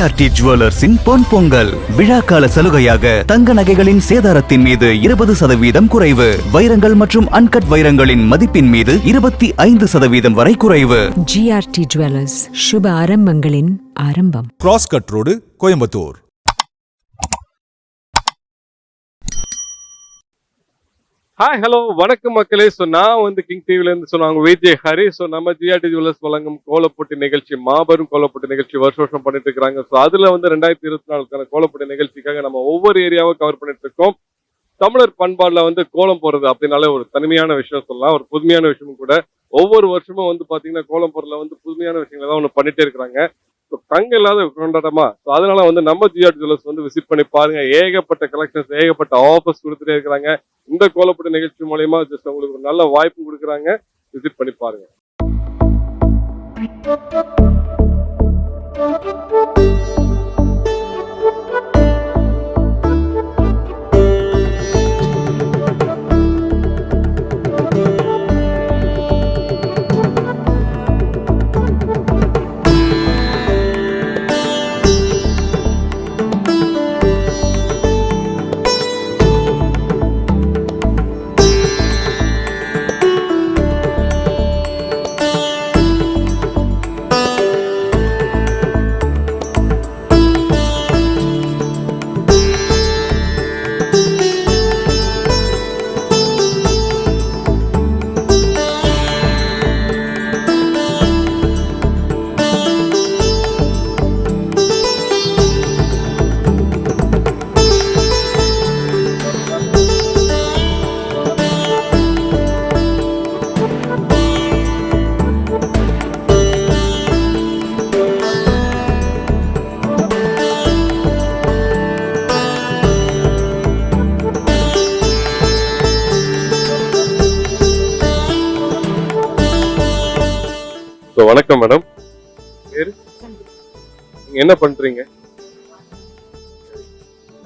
GRT ஜுவல்லர்ஸின் பொன் பொங்கல் விழாக்கால சலுகையாக தங்க நகைகளின் சேதாரத்தின் மீது 20% குறைவு, வைரங்கள் மற்றும் அன்கட் வைரங்களின் மதிப்பின் மீது 25% வரை குறைவு. ஜிஆர்டி ஜுவல்லர்ஸ், சுப ஆரம்பங்களின் ஆரம்பம். Cross cut road, Coimbatore. Hi hello வணக்கம் மக்களே. ஸோ நான் வந்து கிங் டிவில இருந்து சொன்னாங்க விஜய் ஹரி. ஸோ நம்ம ஜிஆர்டி ஜுவல்லர்ஸ் வழங்கும் கோலப்போட்டி நிகழ்ச்சி, மாபெரும் கோலப்போட்டி நிகழ்ச்சி வருஷம் பண்ணிட்டு இருக்காங்க. ஸோ அதுல வந்து 2024 கோலப்போட்டி நிகழ்ச்சிக்காக நம்ம ஒவ்வொரு ஏரியாவும் கவர் பண்ணிட்டு இருக்கோம். தமிழர் பண்பாடுல வந்து கோலம் போடுறது அப்படின்னாலே ஒரு தனிமையான விஷயம் சொல்லலாம், ஒரு புதுமையான விஷயமும் கூட. ஒவ்வொரு வருஷமும் வந்து பாத்தீங்கன்னா கோலம் போடுறதுல வந்து புதுமையான விஷயங்களை தான் ஒன்று பண்ணிட்டே இருக்கிறாங்க. தங்க இல்லாத கொண்டாட்டமா. ஸோ அதனால வந்து நம்ம ஜிஆர்டி ஜுவல்லர்ஸ் வந்து விசிட் பண்ணி பாருங்க. ஏகப்பட்ட கலெக்ஷன்ஸ், ஏகப்பட்ட ஆஃபர்ஸ் கொடுத்துட்டே இருக்கிறாங்க. இந்த கோலப்போட்டி நிகழ்ச்சி மூலயமா ஜஸ்ட் உங்களுக்கு ஒரு நல்ல வாய்ப்பு கொடுக்குறாங்க. விசிட் பண்ணி பாருங்க. வணக்கம் மேடம். நீங்க என்ன பண்றீங்க?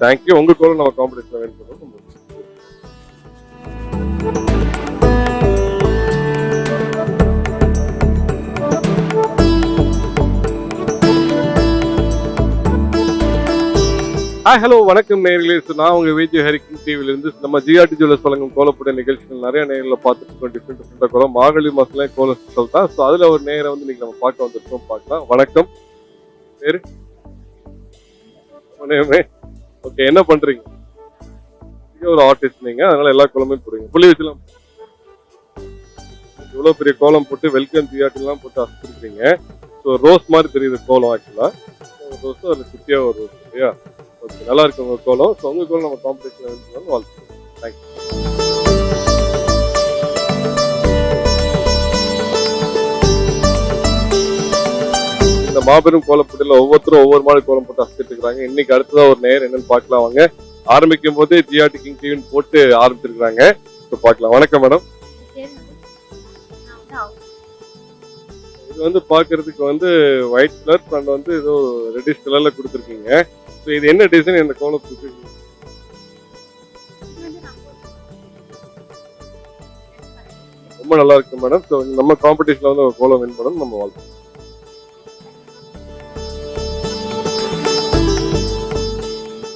தேங்க்யூ. உங்க கோலம் நம்ம காம்படிஷன் வேணும். ஹாய் ஹலோ வணக்கம் நேயர்களே. நான் உங்க விஜய் ஹரி, கிங் டிவில இருந்து. நம்ம ஜிஆர்டி ஜுவல்லர்ஸ் வழங்கும் கோலப்போட்டி நிகழ்ச்சிகள் நிறைய நேரில் பார்த்துட்டு இருக்கோம். டிஃப்ரெண்ட் கோலம், மார்கழி மாசத்துல கோல ஸ்பெஷல் தான். ஸோ அதுல ஒரு நேரம் வந்து நீங்க நம்ம பார்க்க வந்திருக்கோம். பார்க்கலாம். வணக்கம். பேரு? ஓகே, என்ன பண்றீங்க? ஒரு ஆர்டிஸ்ட் நீங்க, அதனால எல்லா கோலமே போடுறீங்க. புள்ளி வச்சுலாம் இவ்வளவு பெரிய கோலம் போட்டு வெல்கம் ஜிஆர்டி எல்லாம் போட்டு அசுத்திருக்கீங்க. ஸோ ரோஸ் மாதிரி தெரியுது கோலம். ஆக்சுவலா ரோஸ் அதுல குட்டியா ஒரு ரோஸ் இல்லையா? ஓகே, நல்லா இருக்கு உங்க கோலம். ஸோ உங்க கோலம் நம்ம காம்படிஷன் வாழ்த்துக்கிறோம். தேங்க்யூ. இந்த மாபெரும் கோலப்போட்டியில ஒவ்வொருத்தரும் ஒவ்வொரு மாதிரி கோலம் போட்டு அசிட்டு இருக்காங்க. இன்னைக்கு அடுத்ததான் ஒரு நேரம் என்னன்னு பார்க்கலாம். அவங்க ஆரம்பிக்கும் போதே ஜிஆர்டி கிங் டிவின்னு போட்டு ஆரம்பிச்சிருக்காங்க. ஸோ பார்க்கலாம். வணக்கம் மேடம். இது வந்து பாக்குறதுக்கு வந்து ஒயிட் கலர் அண்ட் வந்து ஏதோ ரெட்டிஷ் கலர்ல கொடுத்துருக்கீங்க. ஸோ இது என்ன டிசைன் இந்த கோலம் கொடுத்துருக்கீங்க? ரொம்ப நல்லா இருக்கு மேடம். ஸோ நம்ம காம்படிஷன்ல வந்து ஒரு கோலம் வின் பண்ணணும். நம்ம வாழ்க்கை.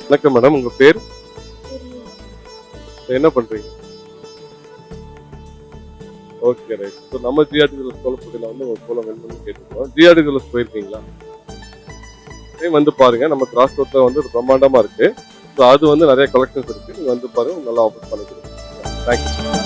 வணக்கம் மேடம், உங்க பேர்? என்ன பண்றீங்க? Okay right. ஸோ நம்ம ஜிஆர்டி ஜுவல்லர்ஸ் கோலப்போட்டியில வந்து ஒரு கோலம் வின் பண்ணி கேட்டுருக்கோம். ஜிஆர்டி ஜுவல்லர்ஸ் போயிருக்கீங்களா? வந்து பாருங்க, நம்ம கிராஸ் ரோட்ல வந்து பிரம்மாண்டமா இருக்கு. ஸோ அது வந்து நிறைய கலெக்ஷன்ஸ் இருக்கு. நீங்க வந்து பாருங்க, நல்லா ஆஃபர் பண்ணிக்கிறோம். தேங்க்யூ.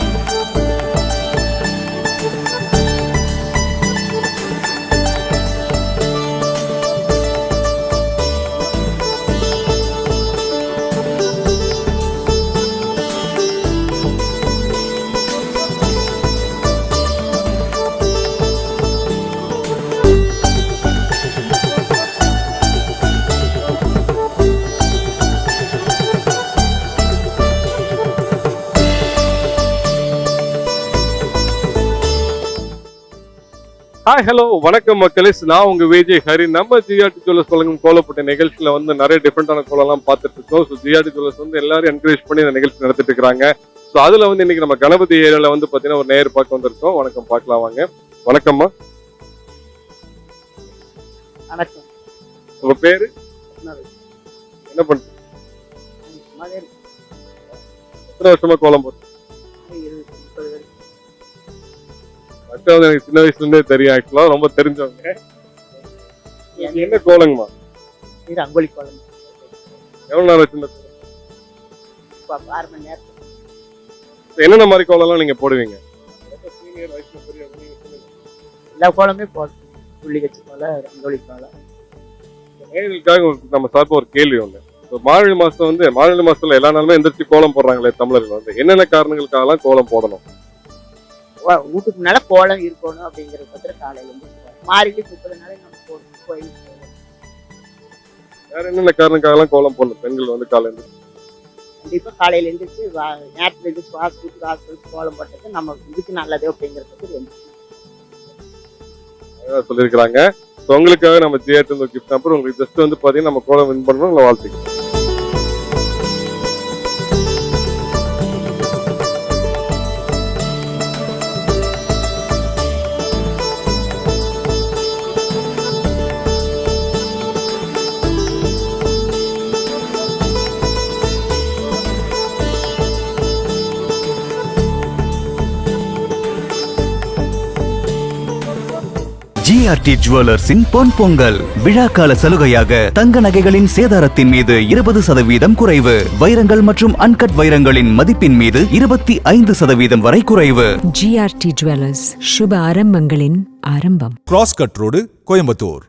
ஹாய் ஹலோ வணக்கம் மக்களே. நான் உங்க விஜய் ஹரி. நம்ம ஜிஆர்டி ஜுவல்லர்ஸ் வழங்கும் கோலப்போட்டி நிகழ்ச்சியில வந்து நிறைய டிஃப்ரெண்டான கோலம்லாம் பார்த்துட்டு இருக்கோம். ஸோ ஜிஆர்டி ஜுவல்லர்ஸ் வந்து எல்லாரும் என்கரேஜ் பண்ணி இந்த நிகழ்ச்சி நடத்திட்டு இருக்காங்க. ஸோ அதுல வந்து இன்னைக்கு நம்ம கணபதி ஏரியால வந்து பாத்தீங்கன்னா ஒரு நேர் பார்க்க வந்திருக்கோம். வணக்கம், பார்க்கலாம் வாங்க. வணக்கம்மா. வணக்கம். உங்க பேரு? சின்ன வயசு என்ன பண்றீங்க? சும்மாவே இருக்கு. எத்தனை வருஷமா கோலம் போட்டு? 20-30 வயசு. மச்சான் வந்து எனக்கு சின்ன வயசுல இருந்தே தெரியும், ஆக்சுவலா ரொம்ப தெரிஞ்சவங்க. இது என்ன கோலங்கம்மா? இது ரங்கோலி கோலம். எவ்வளவு நேரம் வச்சிருந்த கோலம்? இப்போ 6 மணி நேரம். என்னென்ன மாதிரி கோலம்லாம் நீங்க போடுவீங்க? சீனியர் வயசுல பெரியவங்க நீங்க சொல்லுங்க. எல்லா கோலமே போடும். புள்ளி வச்சு கோலம், ரங்கோலி கோலம். நேயர்களுக்காக நம்ம சார்பா ஒரு கேள்வி ஒண்ணு. இப்போ மார்கழி மாசத்துல எல்லா நாளுமே எந்திரிச்சு கோலம் போடுறாங்களே தமிழர்கள் வந்து என்னென்ன காரணங்களுக்காகலாம் கோலம் போடணும்? வீட்டுக்கு முன்னால கோலம் இருக்கணும் அப்படிங்கிற பத்திர காலையில இருந்து மாறிட்டு 30 நாளை நம்ம போடணும். கோயிலுக்கு போகணும். வேற என்னென்ன காரணங்களுக்காகலாம் கோலம் போடணும் பெண்கள் வந்து காலையில? கண்டிப்பா காலையில எழுந்திரிச்சு நேரத்துல எழுந்திரிச்சு வாசல் கோலம் போட்டது நம்ம இதுக்கு நல்லது அப்படிங்கிறதுக்கு சொல்லியிருக்கிறாங்க. உங்களுக்காக நம்ம ஜிஆர்டி கிஃப்ட் நம்பர் உங்களுக்கு ஜஸ்ட் வந்து பாத்தீங்கன்னா நம்ம கோலம் வின் பண்ணணும். உங்களை வாழ்த்துக்கிறேன். ஜிஆர்டி ஜுவல்லர்ஸின் பொன் பொங்கல் விழாக்கால சலுகையாக தங்க நகைகளின் சேதாரத்தின் மீது 20% குறைவு. வைரங்கள் மற்றும் அன்கட் வைரங்களின் மதிப்பின் மீது 25% வரை குறைவு. GRT ஜுவல்லர்ஸ் சுப ஆரம்பங்களின் ஆரம்பம். Cross cut road, Coimbatore.